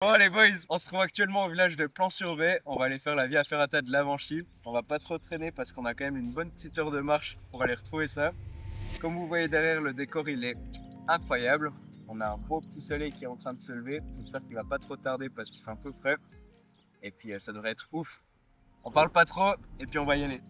Bon les boys, on se trouve actuellement au village de Plan-sur-Baie. On va aller faire la Via Ferrata de l'Avanchi. On va pas trop traîner parce qu'on a quand même une bonne petite heure de marche pour aller retrouver ça. Comme vous voyez derrière, le décor il est incroyable. On a un beau petit soleil qui est en train de se lever. J'espère qu'il va pas trop tarder parce qu'il fait un peu frais. Et puis ça devrait être ouf. On parle pas trop et puis on va y aller.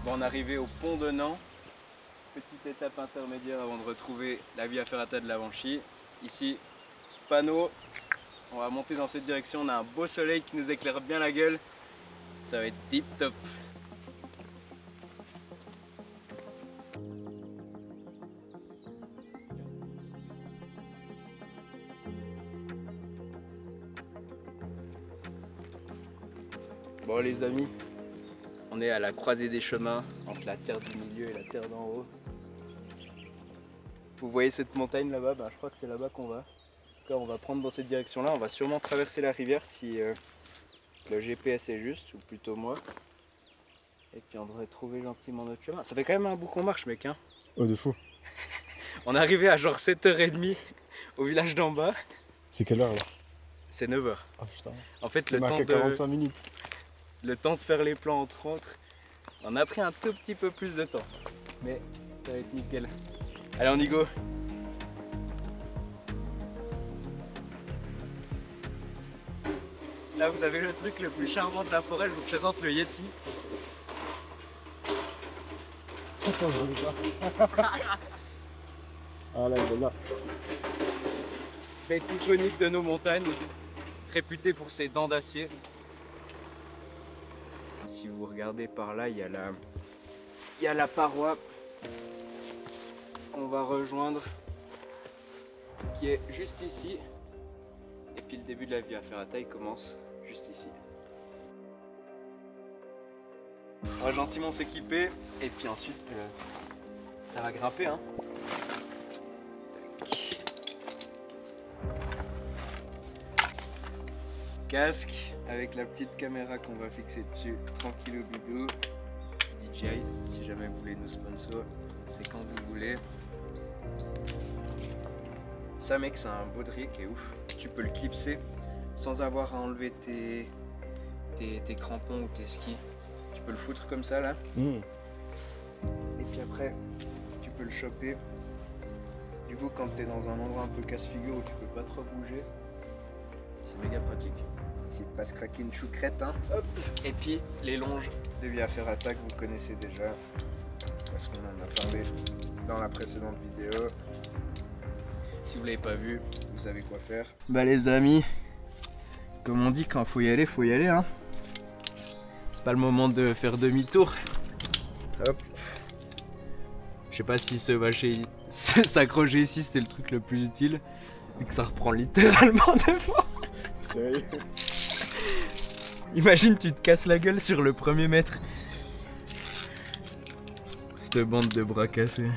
Bon, on est arrivé au pont de Nant. Petite étape intermédiaire avant de retrouver la Via Ferrata de l'Avanchi. Ici, panneau. On va monter dans cette direction. On a un beau soleil qui nous éclaire bien la gueule. Ça va être tip top. Bon les amis, on est à la croisée des chemins entre la terre du milieu et la terre d'en haut. Vous voyez cette montagne là-bas, je crois que c'est là-bas qu'on va. En tout cas, on va prendre dans cette direction-là. On va sûrement traverser la rivière si le GPS est juste, ou plutôt moi. Et puis on devrait trouver gentiment notre chemin. Ça fait quand même un bout qu'on marche, mec. Hein. Oh, de fou. On est arrivé à genre 7h30 au village d'en bas. C'est quelle heure là? C'est 9h. Oh putain. En fait, le temps 45 minutes. Le temps de faire les plans entre autres, on a pris un tout petit peu plus de temps, mais ça va être nickel. Allez, on y go. Là, vous avez le truc le plus charmant de la forêt, je vous présente le Yeti. Attends, je vois pas. Ah là, il est là. Bête iconique de nos montagnes, réputé pour ses dents d'acier. Si vous regardez par là, il y a la paroi qu'on va rejoindre, qui est juste ici. Et puis le début de la Via Ferrata, il commence juste ici. On va gentiment s'équiper et puis ensuite, ça va grimper. Hein. Casque avec la petite caméra qu'on va fixer dessus, tranquillou bidou. DJI, si jamais vous voulez nous sponsor, c'est quand vous voulez. Ça mec, c'est un baudrier qui est ouf. Tu peux le clipser sans avoir à enlever tes crampons ou tes skis. Tu peux le foutre comme ça là. Et puis après, tu peux le choper. Du coup, quand tu es dans un endroit un peu casse-figure où tu peux pas trop bouger, c'est méga pratique. Ici, de pas se craquer une choucrette. Hein. Hop. Et puis, les longes de Via Ferrata que vous connaissez déjà, parce qu'on en a parlé dans la précédente vidéo. Si vous l'avez pas vu, vous savez quoi faire. Bah les amis, comme on dit, quand faut y aller, hein. C'est pas le moment de faire demi-tour. Hop. Je sais pas si se vacher, s'accrocher ici, c'était le truc le plus utile, vu que ça reprend littéralement devant. Sérieux? Imagine, tu te casses la gueule sur le premier mètre. Cette bande de bras cassés.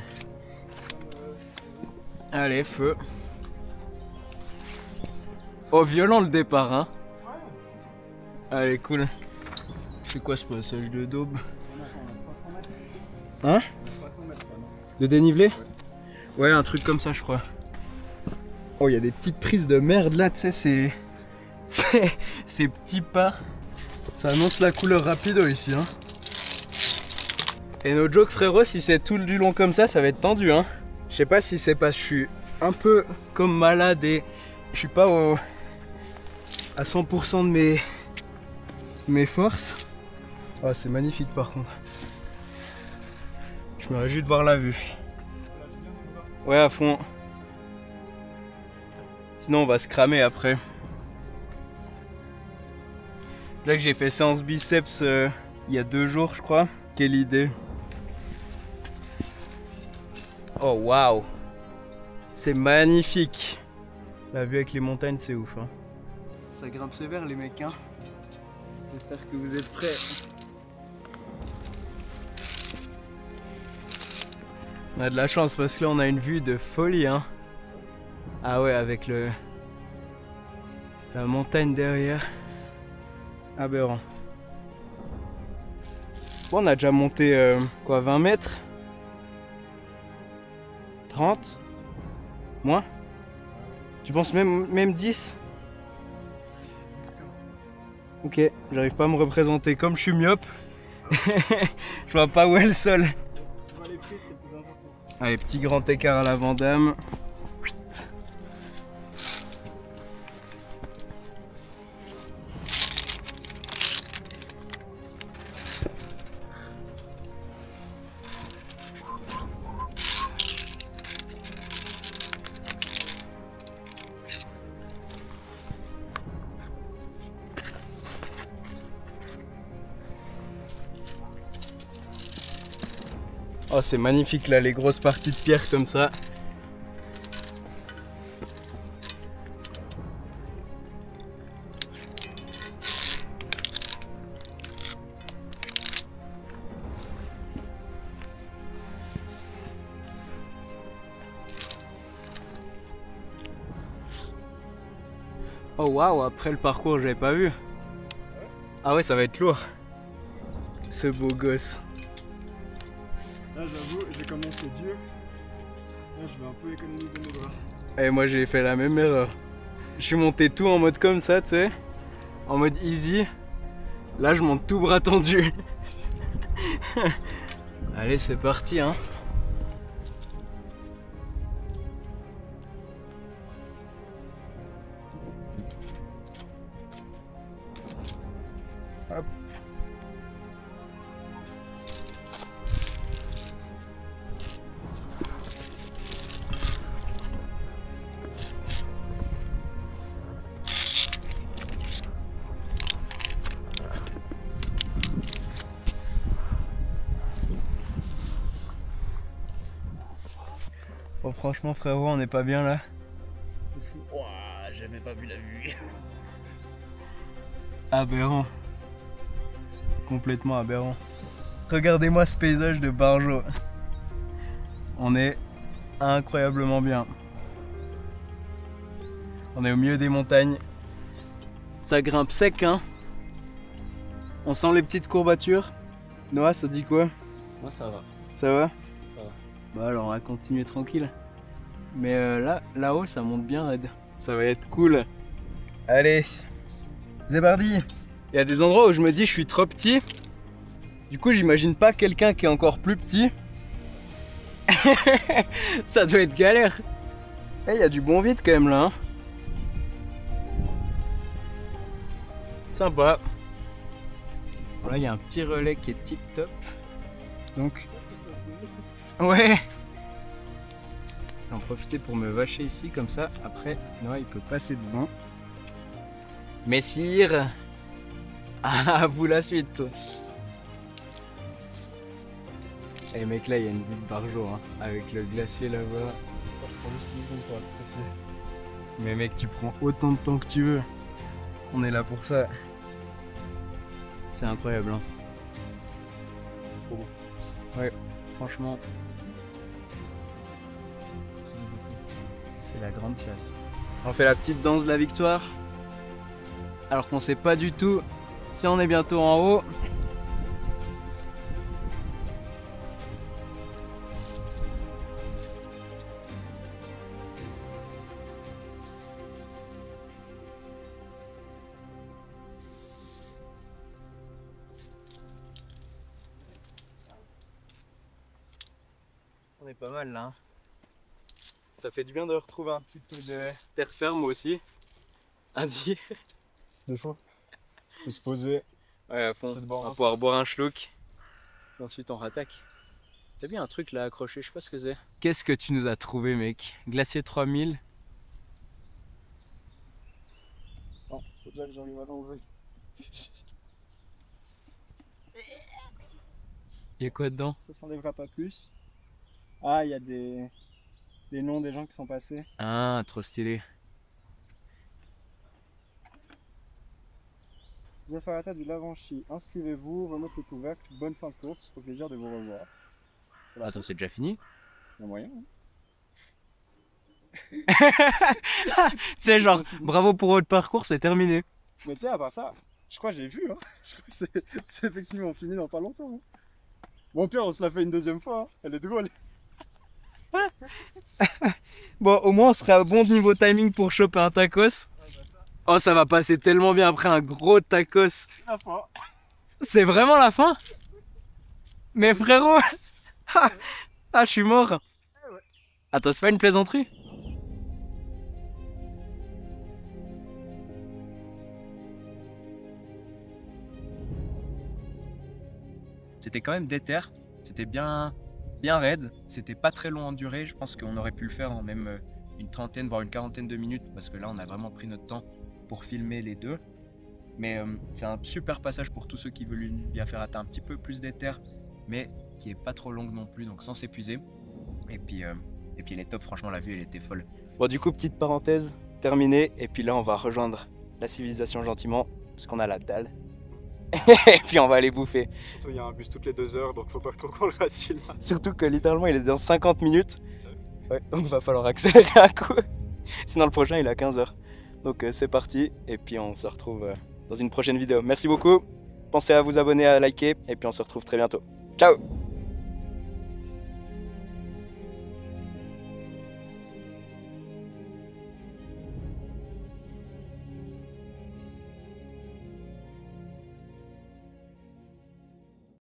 Allez, feu. Oh, violent le départ, hein. Allez, cool. C'est quoi ce passage de daube? Hein? De dénivelé? Ouais, un truc comme ça, je crois. Oh, il y a des petites prises de merde là, tu sais, ces petits pas. Ça annonce la couleur rapido ici, hein. Et no joke, frérot, si c'est tout du long comme ça va être tendu, hein. Je sais pas si c'est parce que je suis un peu comme malade et je suis pas à 100% de mes forces. Oh, c'est magnifique par contre. Je me réjouis de voir la vue. Ouais, à fond. Sinon on va se cramer après. Là que j'ai fait séance biceps il y a 2 jours je crois. Quelle idée. Oh waouh. C'est magnifique. La vue avec les montagnes c'est ouf hein. Ça grimpe sévère les mecs hein. J'espère que vous êtes prêts. On a de la chance parce que là on a une vue de folie hein. Ah ouais avec la montagne derrière. Aberrant. Bon on a déjà monté quoi 20 mètres 30 moins. Tu penses même 10? Ok, j'arrive pas à me représenter comme je suis myope. Je vois pas où est le sol. Allez, petit grand écart à la Vandame. Oh c'est magnifique là les grosses parties de pierre comme ça. Oh waouh, après le parcours j'avais pas vu. Ah ouais ça va être lourd. Ce beau gosse. Là j'avoue, j'ai commencé dur. Là je vais un peu économiser mes bras. Et moi j'ai fait la même erreur. Je suis monté tout en mode comme ça, tu sais. En mode easy. Là je monte tout bras tendu. Allez c'est parti hein. Hop. Bon franchement frérot on n'est pas bien là. Ouah, j'avais pas vu la vue. Aberrant. Complètement aberrant. Regardez-moi ce paysage de Bargeot. On est incroyablement bien. On est au milieu des montagnes. Ça grimpe sec hein. On sent les petites courbatures. Noah ça dit quoi? Moi ça va. Ça va? Ça va. Bah alors on va continuer tranquille. Mais là-haut ça monte bien raide. Ça va être cool. Allez, c'est parti. Il y a des endroits où je me dis je suis trop petit. Du coup j'imagine pas quelqu'un qui est encore plus petit. Ça doit être galère. Eh il y a du bon vide quand même là. Hein. Sympa. Là il y a un petit relais qui est tip top. Donc ouais. J'en profiter pour me vacher ici comme ça. Après Noah il peut passer devant. Messire. À vous la suite. Et mec là il y a une vue de Bargeot hein, avec le glacier là-bas. Je prends juste 2 secondes pour apprécier. Mais mec tu prends autant de temps que tu veux. On est là pour ça. C'est incroyable hein. Oh. Ouais franchement. C'est la grande classe. On fait la petite danse de la victoire. Alors qu'on sait pas du tout si on est bientôt en haut. On est pas mal là. Hein. Ça fait du bien de retrouver un petit peu de terre ferme aussi. Indi. Des fois. Faut se poser. Ouais à fond. On va pouvoir boire un schluck. Et ensuite on rattaque. T'as bien un truc là accroché, je sais pas ce que c'est. Qu'est-ce que tu nous as trouvé, mec? Glacier 3000. Oh, faut déjà que j'arrive à l'enlever. Y'a quoi dedans? Ça s'enlèvera pas plus. Ah, il y a des noms des gens qui sont passés. Ah, trop stylé. Zafarata du Lavanchi, inscrivez-vous, remettez le couvercle, bonne fin de course, au plaisir de vous revoir. Voilà. Attends, c'est déjà fini? Il y a moyen, hein. C'est genre, bravo pour votre parcours, c'est terminé. Mais tu sais, à part ça, je crois que j'ai vu, hein. Je crois que c'est effectivement fini dans pas longtemps. Hein. Bon, pire, on se l'a fait une deuxième fois, hein. Elle est drôle. Bon, au moins on serait à bon niveau timing pour choper un tacos. Oh, ça va passer tellement bien après un gros tacos. La fin. C'est vraiment la fin? Mais frérot, ah, je suis mort. Attends, c'est pas une plaisanterie? C'était quand même déter, c'était bien raide, c'était pas très long en durée, je pense qu'on aurait pu le faire en même une trentaine voire une quarantaine de minutes parce que là on a vraiment pris notre temps pour filmer les deux. Mais c'est un super passage pour tous ceux qui veulent bien faire un petit peu plus déter, mais qui est pas trop longue non plus, donc sans s'épuiser. Et puis elle est top, franchement la vue elle était folle. Bon du coup petite parenthèse terminée, et puis là on va rejoindre la civilisation gentiment, parce qu'on a la dalle. Et puis on va aller bouffer. Surtout, il y a un bus toutes les 2 heures, donc faut pas trop qu'on le rate celui-là. Surtout que littéralement il est dans 50 minutes. Ouais, donc il va falloir accélérer un coup. Sinon le prochain il est à 15 heures. Donc c'est parti, et puis on se retrouve dans une prochaine vidéo. Merci beaucoup, pensez à vous abonner, à liker, et puis on se retrouve très bientôt. Ciao!